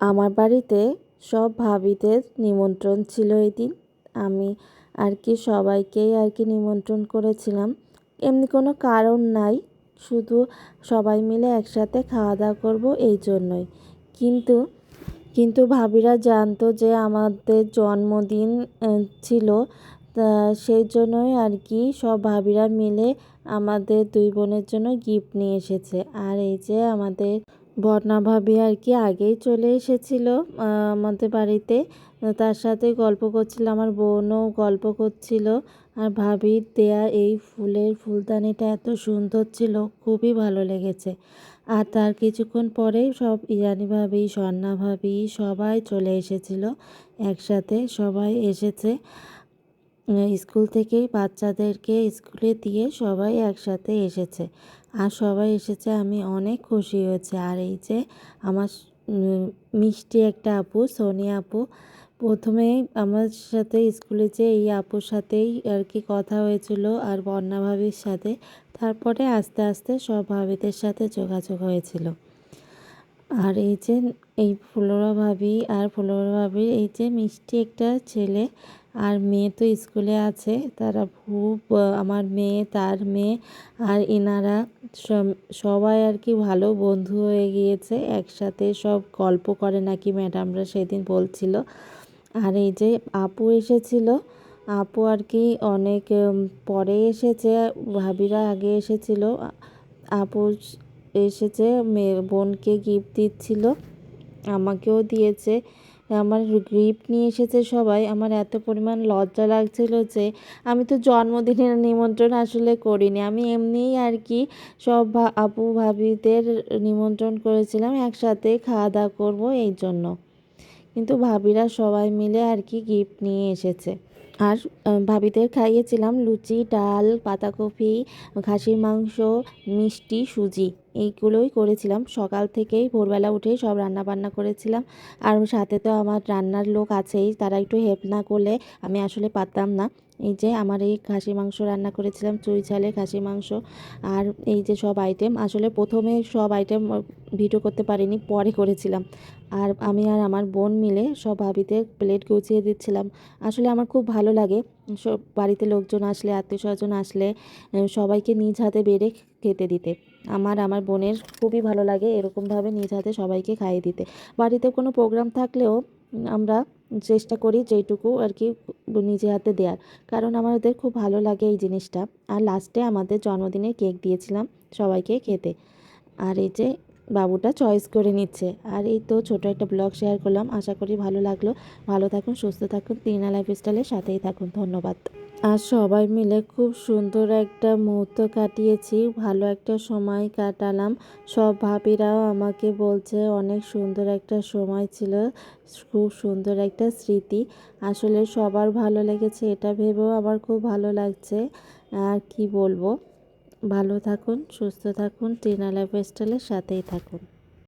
আমার বাড়িতে সব ভাবিদের নিমন্ত্রণ ছিল এই দিন। আমি সবাইকেই নিমন্ত্রণ করেছিলাম। এমনি কোনো কারণ নাই, শুধু সবাই মিলে একসাথে খাওয়া দাওয়া করবো এই জন্যই। কিন্তু কিন্তু ভাবিরা জানতো যে আমাদের জন্মদিন ছিল, তা সেই জন্যই সব ভাবিরা মিলে আমাদের দুই বোনের জন্য গিফট নিয়ে এসেছে। আর এই যে আমাদের বর্ণা ভাবি আগেই চলে এসেছিল আমাদের বাড়িতে। তার সাথে গল্প করছিল, আমার বোনও গল্প করছিল। আর ভাবির দেয়া এই ফুলের ফুলদানিটা এত সুন্দর ছিল, খুবই ভালো লেগেছে। আর তার কিছুক্ষণ পরেই সব ইরানি ভাবি, স্বর্ণা ভাবি সবাই চলে এসেছিল একসাথে। সবাই এসেছে স্কুল থেকে, বাচ্চাদেরকে স্কুলে দিয়ে সবাই একসাথে এসেছে। আর সবাই এসেছে, আমি অনেক খুশি হয়েছি। আর এই যে আমার মিষ্টি একটা আপু, সোনিয়া আপু, প্রথমে আমার সাথে স্কুলে যে এই আপুর সাথেই কথা হয়েছিল আর বর্ণা ভাবির সাথে। তারপরে আস্তে আস্তে সব ভাবিদের সাথে যোগাযোগ হয়েছিল। আর এই যে এই ফুলোরা ভাবির এই যে মিষ্টি একটা ছেলে আর মেয়ে তো স্কুলে আছে, তারা খুব, আমার মেয়ে, তার মেয়ে আর এনারা সবাই ভালো বন্ধু হয়ে গিয়েছে। একসাথে সব গল্প করে নাকি ম্যাডামরা সেদিন বলছিল। আর এই যে আপু এসেছিল, আপু অনেক পরে এসেছে, ভাবিরা আগে এসেছিল। আপু এসেছে, মেয়ে বোনকে গিফট দিচ্ছিল, আমাকেও দিয়েছে। আমার গিফট নিয়ে এসেছে সবাই। আমার এত পরিমাণ লজ্জা লাগছিল যে আমি তো জন্মদিনের নিমন্ত্রণ আসলে করিনি, আমি এমনিই সব আপু ভাবিদের নিমন্ত্রণ করেছিলাম একসাথে খাওয়া দাওয়া করবো এই জন্য। কিন্তু ভাবিরা সবাই মিলে গিফট নিয়ে এসেছে। আর ভাবিদের খাইয়েছিলাম লুচি, ডাল, পাতাকপি, খাসির মাংস, মিষ্টি, সুজি, এইগুলোই করেছিলাম। সকাল থেকেই ভোরবেলা উঠেই সব রান্না বান্না করেছিলাম। আর সাথে তো আমার রান্নার লোক আছেই, তারা একটু হেল্প না করলে আমি আসলে পারতাম না। এই যে আমার এই খাসির মাংস রান্না করেছিলাম, চুই ঝালে খাসির মাংস। আর এই যে সব আইটেম, আসলে প্রথমে সব আইটেম ভিডিও করতে পারিনি, পরে করেছিলাম। আর আমি আর আমার বোন মিলে সব ভাবিদের প্লেট গুছিয়ে দিচ্ছিলাম। আসলে আমার খুব ভালো লাগে সব বাড়িতে লোকজন আসলে, আত্মীয় স্বজন আসলে সবাইকে নিজ হাতে বেড়ে খেতে দিতে। আমার বোনের খুবই ভালো লাগে এরকমভাবে নিজ হাতে সবাইকে খাইয়ে দিতে। বাড়িতে কোনো প্রোগ্রাম থাকলেও আমরা চেষ্টা করি যেইটুকু নিজে হাতে দেওয়ার, কারণ আমাদের খুব ভালো লাগে এই জিনিসটা। আর লাস্টে আমাদের জন্মদিনে কেক দিয়েছিলাম সবাইকে খেতে। আর এই যে বাবুটা চয়েস করে নিচ্ছে। আর এই তো ছোট একটা ব্লগ শেয়ার করলাম, আশা করি ভালো লাগলো। ভালো থাকুন, সুস্থ থাকুন, তৃণা লাইফস্টাইলের সাথেই থাকুন। ধন্যবাদ। আর সবাই মিলে খুব সুন্দর একটা মুহূর্ত কাটিয়েছি, ভালো একটা সময় কাটালাম। সব ভাবিরাও আমাকে বলছে অনেক সুন্দর একটা সময় ছিল, খুব সুন্দর একটা স্মৃতি। আসলে সবার ভালো লেগেছে এটা ভেবেও আমার খুব ভালো লাগছে। আর কি বলবো, ভালো থাকুন, সুস্থ থাকুন, তৃণা লাইফস্টাইলের সাথেই থাকুন।